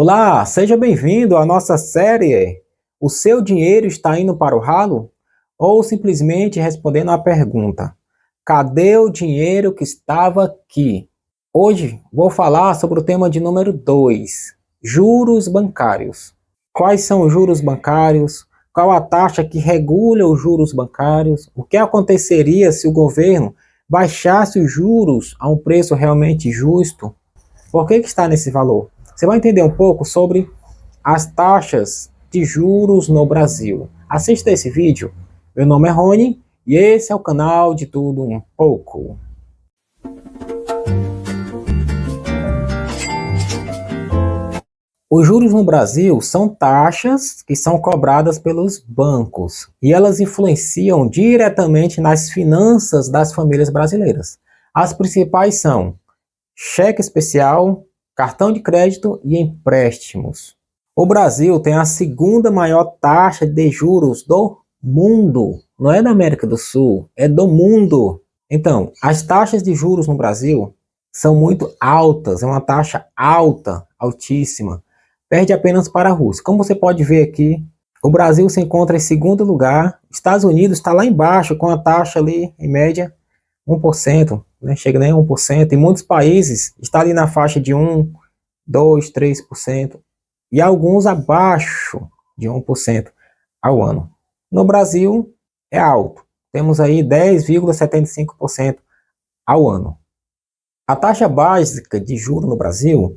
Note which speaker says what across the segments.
Speaker 1: Olá, seja bem-vindo à nossa série O seu dinheiro está indo para o ralo? Ou simplesmente respondendo à pergunta: cadê o dinheiro que estava aqui? Hoje vou falar sobre o tema de número 2, juros bancários. Quais são os juros bancários? Qual a taxa que regula os juros bancários? O que aconteceria se o governo baixasse os juros a um preço realmente justo? Por que está nesse valor? Você vai entender um pouco sobre as taxas de juros no Brasil. Assista esse vídeo. Meu nome é Rony e esse é o canal de Tudo Um Pouco. Os juros no Brasil são taxas que são cobradas pelos bancos e elas influenciam diretamente nas finanças das famílias brasileiras. As principais são cheque especial, cartão de crédito e empréstimos. O Brasil tem a segunda maior taxa de juros do mundo. Não é da América do Sul, é do mundo. Então, as taxas de juros no Brasil são muito altas, é uma taxa alta, altíssima. Perde apenas para a Rússia. Como você pode ver aqui, o Brasil se encontra em segundo lugar. Estados Unidos está lá embaixo com a taxa ali, em média, 1%, né? Chega nem a 1%. Em muitos países está ali na faixa de 1, 2, 3%. E alguns abaixo de 1% ao ano. No Brasil é alto. Temos aí 10,75% ao ano. A taxa básica de juros no Brasil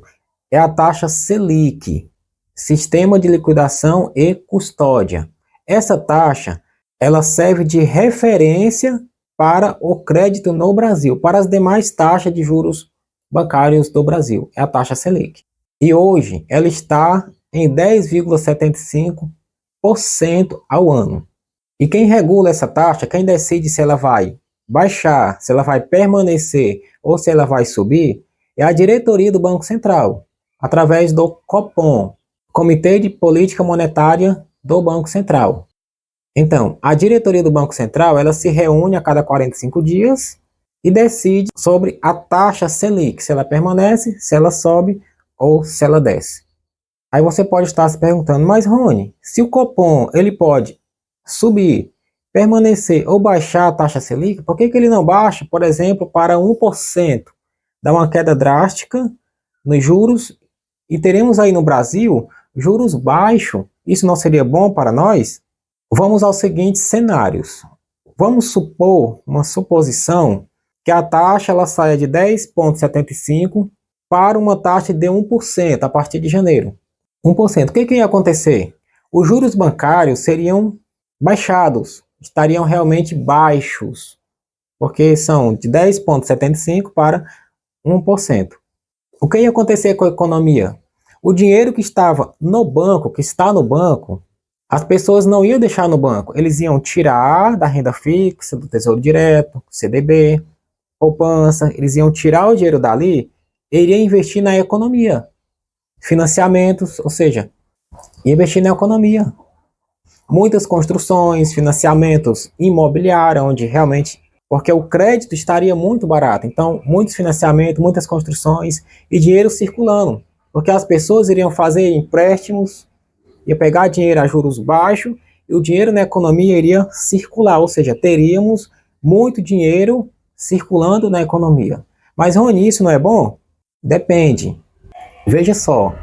Speaker 1: é a taxa Selic, Sistema de Liquidação e Custódia. Essa taxa, ela serve de referência para o crédito no Brasil, para as demais taxas de juros bancários do Brasil, é a taxa Selic. E hoje ela está em 10,75% ao ano. E quem regula essa taxa, quem decide se ela vai baixar, se ela vai permanecer ou se ela vai subir, é a diretoria do Banco Central, através do Copom, Comitê de Política Monetária do Banco Central. Então, a diretoria do Banco Central, ela se reúne a cada 45 dias e decide sobre a taxa Selic, se ela permanece, se ela sobe ou se ela desce. Aí você pode estar se perguntando, mas Rony, se o Copom ele pode subir, permanecer ou baixar a taxa Selic, por que ele não baixa, por exemplo, para 1%? Dá uma queda drástica nos juros e teremos aí no Brasil juros baixos. Isso não seria bom para nós? Vamos aos seguintes cenários. Vamos supor, uma suposição, que a taxa ela saia de 10,75 para uma taxa de 1% a partir de janeiro. 1%. O que ia acontecer? Os juros bancários seriam baixados, estariam realmente baixos, porque são de 10,75 para 1%. O que ia acontecer com a economia? O dinheiro que estava no banco, que está no banco, as pessoas não iam deixar no banco, eles iam tirar da renda fixa, do Tesouro Direto, CDB, poupança, eles iam tirar o dinheiro dali e iriam investir na economia. Financiamentos, ou seja, investir na economia. Muitas construções, financiamentos imobiliários, onde realmente, porque o crédito estaria muito barato, então muitos financiamentos, muitas construções e dinheiro circulando, porque as pessoas iriam fazer empréstimos, ia pegar dinheiro a juros baixos e o dinheiro na economia iria circular, ou seja, teríamos muito dinheiro circulando na economia. Mas Rony, isso não é bom? Depende. Veja só,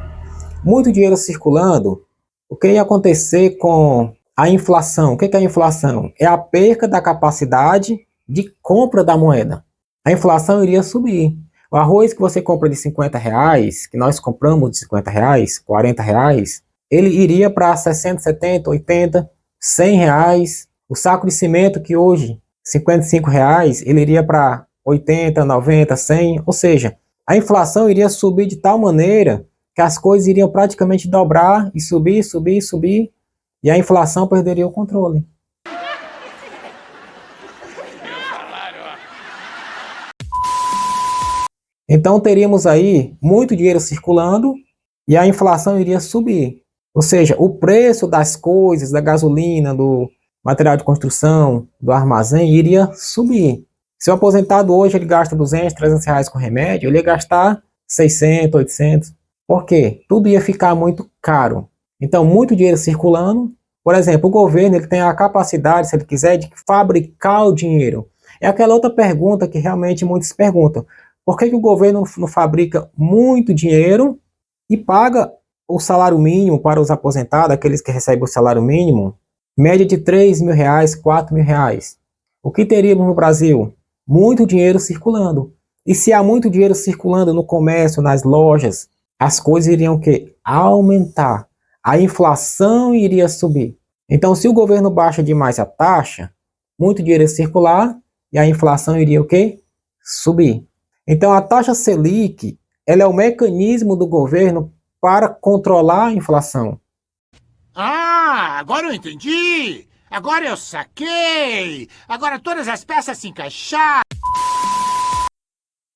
Speaker 1: muito dinheiro circulando, o que ia acontecer com a inflação? O que é a inflação? É a perca da capacidade de compra da moeda. A inflação iria subir. O arroz que você compra de R$50, que nós compramos de R$50, R$40, ele iria para 60, 70, 80, R$100. O saco de cimento que hoje, R$55, ele iria para 80, 90, 100. Ou seja, a inflação iria subir de tal maneira que as coisas iriam praticamente dobrar e subir, subir, subir, e a inflação perderia o controle. Então teríamos aí muito dinheiro circulando e a inflação iria subir. Ou seja, o preço das coisas, da gasolina, do material de construção, do armazém, iria subir. Se o aposentado hoje ele gasta R$200, R$300 com remédio, ele ia gastar 600, 800. Por quê? Tudo ia ficar muito caro. Então, muito dinheiro circulando. Por exemplo, o governo ele tem a capacidade, se ele quiser, de fabricar o dinheiro. É aquela outra pergunta que realmente muitos perguntam. Por que o governo não fabrica muito dinheiro e paga o salário mínimo para os aposentados, aqueles que recebem o salário mínimo, média de R$ 3.000, R$ 4.000? O que teríamos no Brasil? Muito dinheiro circulando. E se há muito dinheiro circulando no comércio, nas lojas, as coisas iriam o quê? Aumentar. A inflação iria subir. Então, se o governo baixa demais a taxa, muito dinheiro ia circular e a inflação iria o quê? Subir. Então, a taxa Selic, ela é o mecanismo do governo para controlar a inflação.
Speaker 2: Ah, agora eu entendi! Agora eu saquei! Agora todas as peças se encaixaram!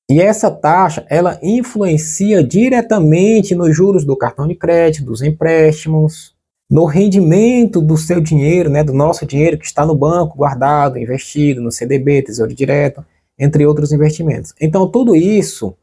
Speaker 1: E essa taxa, ela influencia diretamente nos juros do cartão de crédito, dos empréstimos, no rendimento do seu dinheiro, né, do nosso dinheiro que está no banco, guardado, investido, no CDB, Tesouro Direto, entre outros investimentos. Então, tudo isso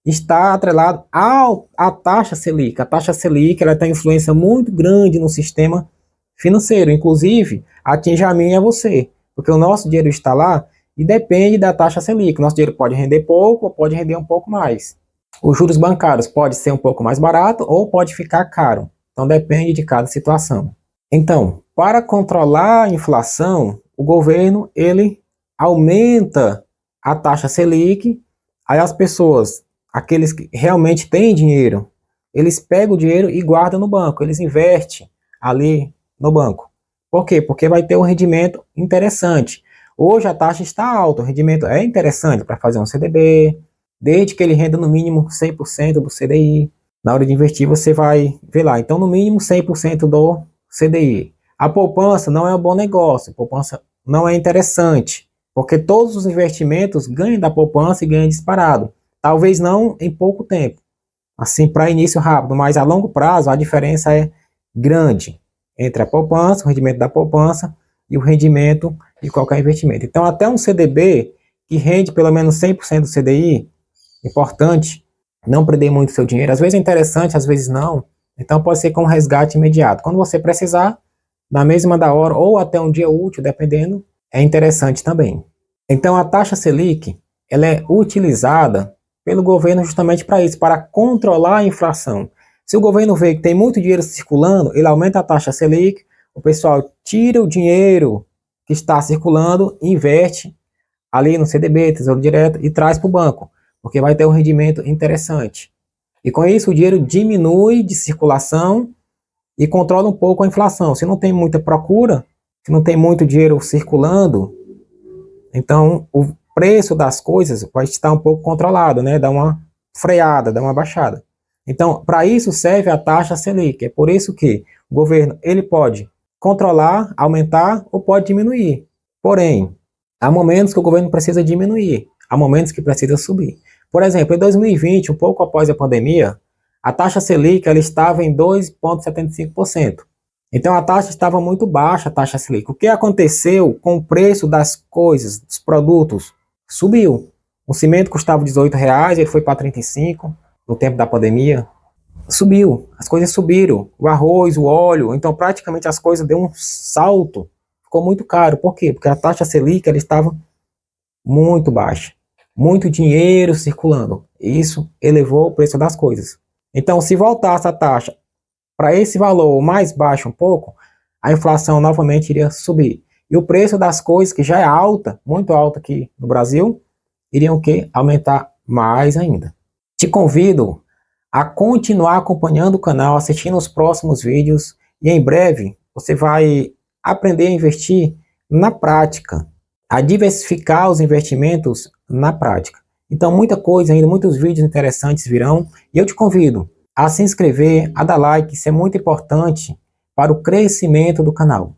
Speaker 1: está atrelado à taxa Selic. A taxa Selic ela tem influência muito grande no sistema financeiro, inclusive atinge a mim e a você, porque o nosso dinheiro está lá e depende da taxa Selic. Nosso dinheiro pode render pouco ou pode render um pouco mais. Os juros bancários pode ser um pouco mais barato ou pode ficar caro. Então depende de cada situação. Então, para controlar a inflação, o governo ele aumenta a taxa Selic. Aí as pessoas, aqueles que realmente têm dinheiro, eles pegam o dinheiro e guardam no banco, eles investem ali no banco. Por quê? Porque vai ter um rendimento interessante. Hoje a taxa está alta, o rendimento é interessante para fazer um CDB, desde que ele renda no mínimo 100% do CDI. Na hora de investir você vai ver lá, então no mínimo 100% do CDI. A poupança não é um bom negócio, a poupança não é interessante, porque todos os investimentos ganham da poupança e ganham disparado. Talvez não em pouco tempo, assim para início rápido, mas a longo prazo a diferença é grande entre a poupança, o rendimento da poupança e o rendimento de qualquer investimento. Então até um CDB que rende pelo menos 100% do CDI, importante não perder muito seu dinheiro, às vezes é interessante, às vezes não, então pode ser com um resgate imediato. Quando você precisar, na mesma da hora ou até um dia útil, dependendo, é interessante também. Então a taxa Selic, ela é utilizada pelo governo justamente para isso, para controlar a inflação. Se o governo vê que tem muito dinheiro circulando, ele aumenta a taxa Selic, o pessoal tira o dinheiro que está circulando, investe ali no CDB, Tesouro Direto, e traz para o banco, porque vai ter um rendimento interessante. E com isso o dinheiro diminui de circulação e controla um pouco a inflação. Se não tem muita procura, se não tem muito dinheiro circulando, então o preço das coisas vai estar um pouco controlado, né? Dá uma freada, dá uma baixada. Então, para isso serve a taxa Selic. É por isso que o governo ele pode controlar, aumentar ou pode diminuir. Porém, há momentos que o governo precisa diminuir, há momentos que precisa subir. Por exemplo, em 2020, um pouco após a pandemia, a taxa Selic ela estava em 2,75%. Então a taxa estava muito baixa, a taxa Selic. O que aconteceu com o preço das coisas, dos produtos? Subiu. O cimento custava R$ 18, ele foi para 35 no tempo da pandemia. Subiu, as coisas subiram. O arroz, o óleo, então praticamente as coisas deu um salto. Ficou muito caro. Por quê? Porque a taxa Selic ela estava muito baixa. Muito dinheiro circulando. Isso elevou o preço das coisas. Então, se voltasse a taxa para esse valor mais baixo um pouco, a inflação novamente iria subir. E o preço das coisas, que já é alta, muito alta aqui no Brasil, iriam o quê? Aumentar mais ainda. Te convido a continuar acompanhando o canal, assistindo os próximos vídeos e em breve você vai aprender a investir na prática, a diversificar os investimentos na prática. Então muita coisa ainda, muitos vídeos interessantes virão e eu te convido a se inscrever, a dar like, isso é muito importante para o crescimento do canal.